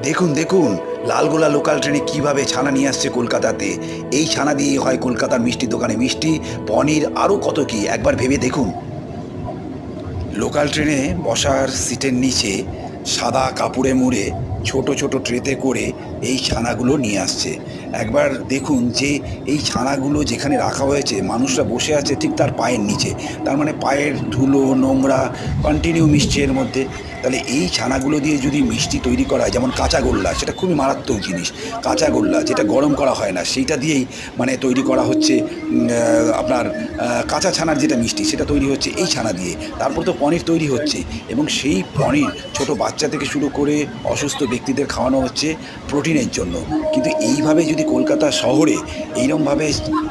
দেখুন দেখুন, লালগোলা লোকাল ট্রেনে কিভাবে ছানা নিয়ে আসছে কলকাতাতে। এই ছানা দিয়েই হয় কলকাতার মিষ্টির দোকানে মিষ্টি, পনির, আরও কত কি, একবার ভেবে দেখুন। লোকাল ট্রেনে বসার সিটের নিচে সাদা কাপড়ে মুড়ে ছোট ছোট ট্রেতে করে এই ছানাগুলো নিয়ে আসছে। একবার দেখুন যে এই ছানাগুলো যেখানে রাখা হয়েছে, মানুষরা বসে আছে ঠিক তার পায়ের নিচে। তার মানে পায়ের ধুলো নোংরা কন্টিনিউ মিশছে এর মধ্যে। তাহলে এই ছানাগুলো দিয়ে যদি মিষ্টি তৈরি করা হয়, যেমন কাঁচাগোল্লা, সেটা খুবই মারাত্মক জিনিস। কাঁচাগোল্লা যেটা গরম করা হয় না, সেইটা দিয়েই মানে তৈরি করা হচ্ছে আপনার কাঁচা ছানার যেটা মিষ্টি, সেটা তৈরি হচ্ছে এই ছানা দিয়ে। তারপর তো পনির তৈরি হচ্ছে, এবং সেই পনির ছোট বাচ্চা থেকে শুরু করে অসুস্থ ব্যক্তিদের খাওয়ানো হচ্ছে প্রোটিনের জন্য। কিন্তু এইভাবে যদি কলকাতা শহরে এইরকমভাবে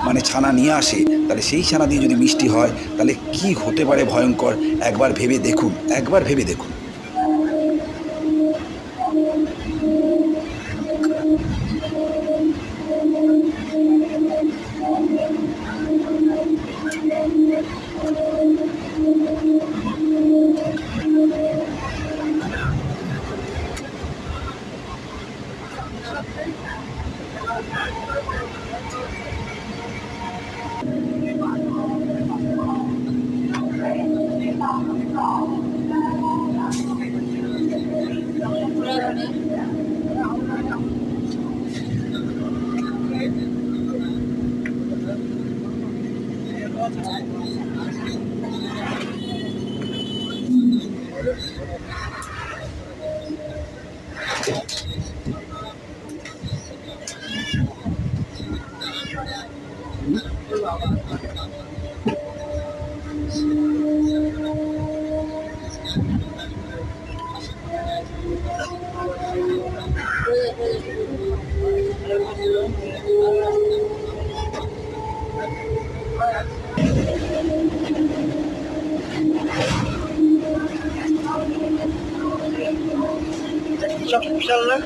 মানে ছানা নিয়ে আসে, তাহলে সেই ছানা দিয়ে যদি মিষ্টি হয়, তাহলে কি হতে পারে ভয়ঙ্কর। একবার ভেবে দেখুন, একবার ভেবে দেখুন। বিশাল না?